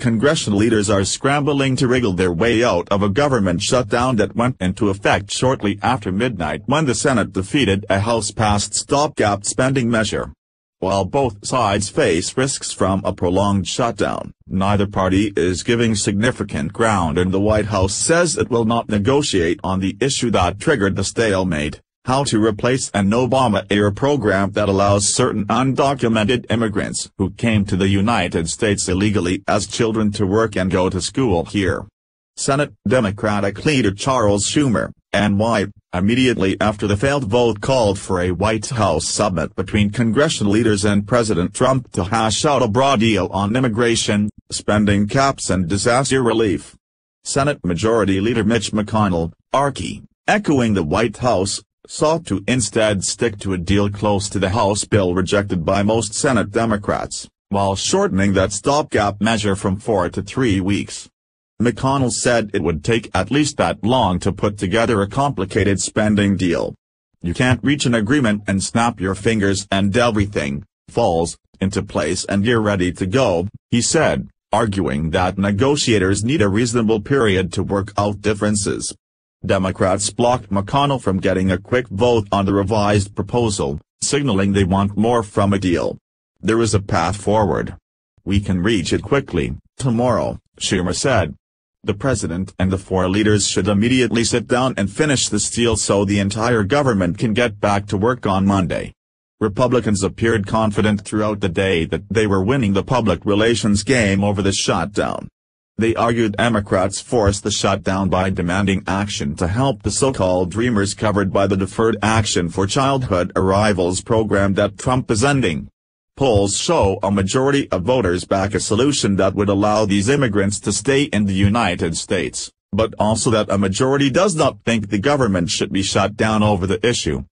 Congressional leaders are scrambling to wriggle their way out of a government shutdown that went into effect shortly after midnight when the Senate defeated a House-passed stopgap spending measure. While both sides face risks from a prolonged shutdown, neither party is giving significant ground, and the White House says it will not negotiate on the issue that triggered the stalemate: how to replace an Obama-era program that allows certain undocumented immigrants who came to the United States illegally as children to work and go to school here. Senate Democratic leader Charles Schumer, NY, immediately after the failed vote called for a White House summit between congressional leaders and President Trump to hash out a broad deal on immigration, spending caps and disaster relief. Senate Majority Leader Mitch McConnell, RK, echoing the White House, sought to instead stick to a deal close to the House bill rejected by most Senate Democrats, while shortening that stopgap measure from 4 to 3 weeks. McConnell said it would take at least that long to put together a complicated spending deal. "You can't reach an agreement and snap your fingers and everything falls into place and you're ready to go," he said, arguing that negotiators need a reasonable period to work out differences. Democrats blocked McConnell from getting a quick vote on the revised proposal, signaling they want more from a deal. "There is a path forward. We can reach it quickly, tomorrow," Schumer said. The president and the four leaders should immediately sit down and finish this deal so the entire government can get back to work on Monday. Republicans appeared confident throughout the day that they were winning the public relations game over the shutdown. They argued Democrats forced the shutdown by demanding action to help the so-called Dreamers covered by the Deferred Action for Childhood Arrivals program that Trump is ending. Polls show a majority of voters back a solution that would allow these immigrants to stay in the United States, but also that a majority does not think the government should be shut down over the issue.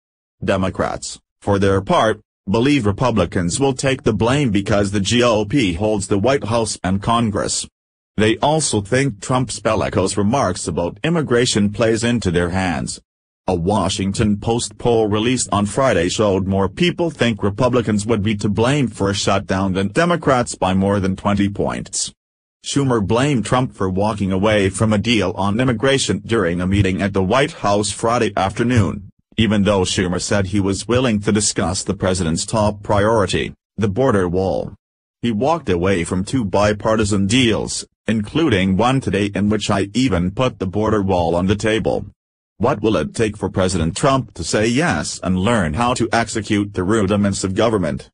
Democrats, for their part, believe Republicans will take the blame because the GOP holds the White House and Congress. They also think Trump's bellicose remarks about immigration plays into their hands. A Washington Post poll released on Friday showed more people think Republicans would be to blame for a shutdown than Democrats by more than 20 points. Schumer blamed Trump for walking away from a deal on immigration during a meeting at the White House Friday afternoon, even though Schumer said he was willing to discuss the president's top priority, the border wall. He walked away from 2 bipartisan deals, including one today in which I even put the border wall on the table. What will it take for President Trump to say yes and learn how to execute the rudiments of government?"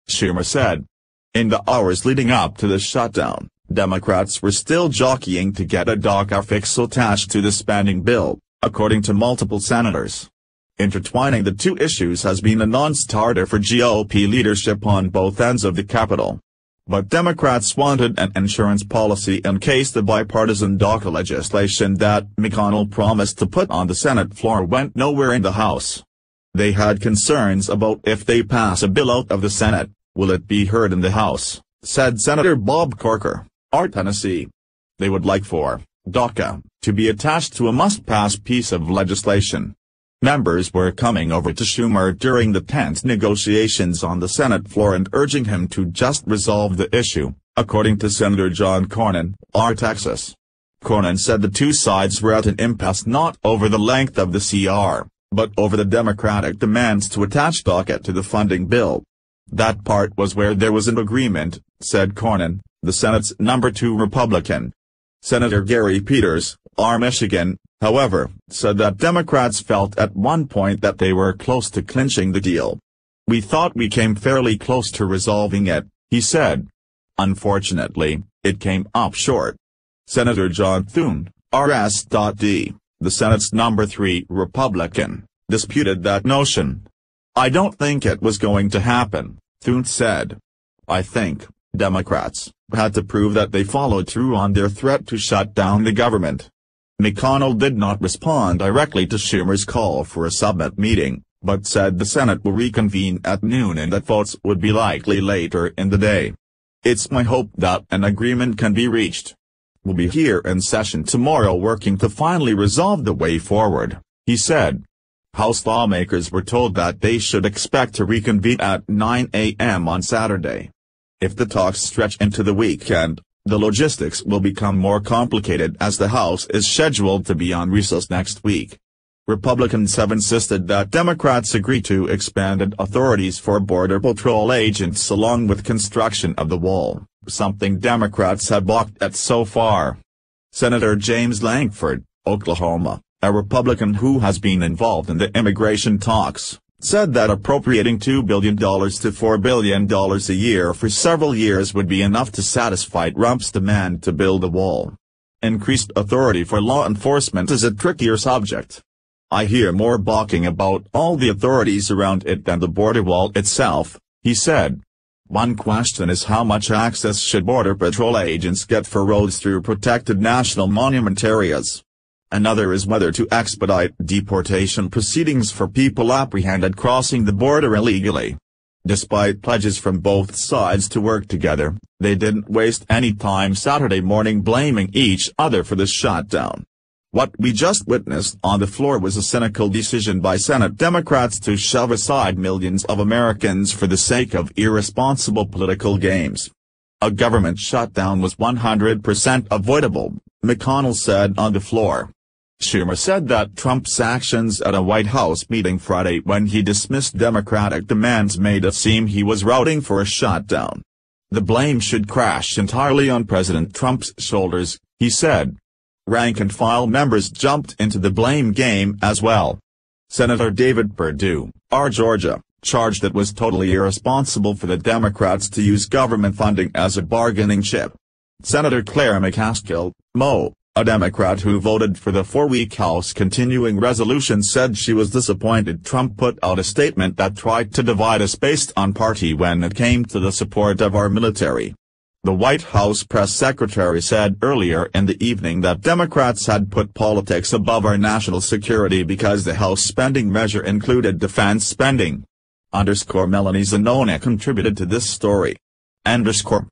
Schumer said. In the hours leading up to the shutdown, Democrats were still jockeying to get a DACA fix attached to the spending bill, according to multiple senators. Intertwining the two issues has been a non-starter for GOP leadership on both ends of the Capitol. But Democrats wanted an insurance policy in case the bipartisan DACA legislation that McConnell promised to put on the Senate floor went nowhere in the House. They had concerns about if they pass a bill out of the Senate, will it be heard in the House, said Senator Bob Corker, R. Tennessee. They would like for DACA to be attached to a must-pass piece of legislation. Members were coming over to Schumer during the tense negotiations on the Senate floor and urging him to just resolve the issue, according to Senator John Cornyn, R. Texas. Cornyn said the two sides were at an impasse not over the length of the CR, but over the Democratic demands to attach DACA to the funding bill. "That part was where there was an agreement," said Cornyn, the Senate's number 2 Republican. Senator Gary Peters, R. Michigan, however, said that Democrats felt at one point that they were close to clinching the deal. "We thought we came fairly close to resolving it," he said. "Unfortunately, it came up short." Senator John Thune, R.S.D., the Senate's number 3 Republican, disputed that notion. "I don't think it was going to happen," Thune said. "I think Democrats had to prove that they followed through on their threat to shut down the government." McConnell did not respond directly to Schumer's call for a summit meeting, but said the Senate will reconvene at noon and that votes would be likely later in the day. "It's my hope that an agreement can be reached. We'll be here in session tomorrow working to finally resolve the way forward," he said. House lawmakers were told that they should expect to reconvene at 9 a.m. on Saturday. If the talks stretch into the weekend, The logistics will become more complicated as the House is scheduled to be on recess next week. Republicans have insisted that Democrats agree to expanded authorities for Border Patrol agents along with construction of the wall, something Democrats have balked at so far. Senator James Lankford, Oklahoma, a Republican who has been involved in the immigration talks, said that appropriating $2 billion to $4 billion a year for several years would be enough to satisfy Trump's demand to build a wall. Increased authority for law enforcement is a trickier subject. I hear more balking about all the authorities around it than the border wall itself, he said. One question is how much access should Border Patrol agents get for roads through protected national monument areas. Another is whether to expedite deportation proceedings for people apprehended crossing the border illegally. Despite pledges from both sides to work together, they didn't waste any time Saturday morning blaming each other for the shutdown. What we just witnessed on the floor was a cynical decision by Senate Democrats to shove aside millions of Americans for the sake of irresponsible political games. A government shutdown was 100% avoidable, McConnell said on the floor. Schumer said that Trump's actions at a White House meeting Friday when he dismissed Democratic demands made it seem he was routing for a shutdown. The blame should crash entirely on President Trump's shoulders, he said. Rank-and-file members jumped into the blame game as well. Senator David Perdue, R. Georgia, charged it was totally irresponsible for the Democrats to use government funding as a bargaining chip. Senator Claire McCaskill, Mo., a Democrat who voted for the 4-week House continuing resolution, said she was disappointed Trump put out a statement that tried to divide us based on party when it came to the support of our military. The White House press secretary said earlier in the evening that Democrats had put politics above our national security because the House spending measure included defense spending. Melanie Zanona contributed to this story. _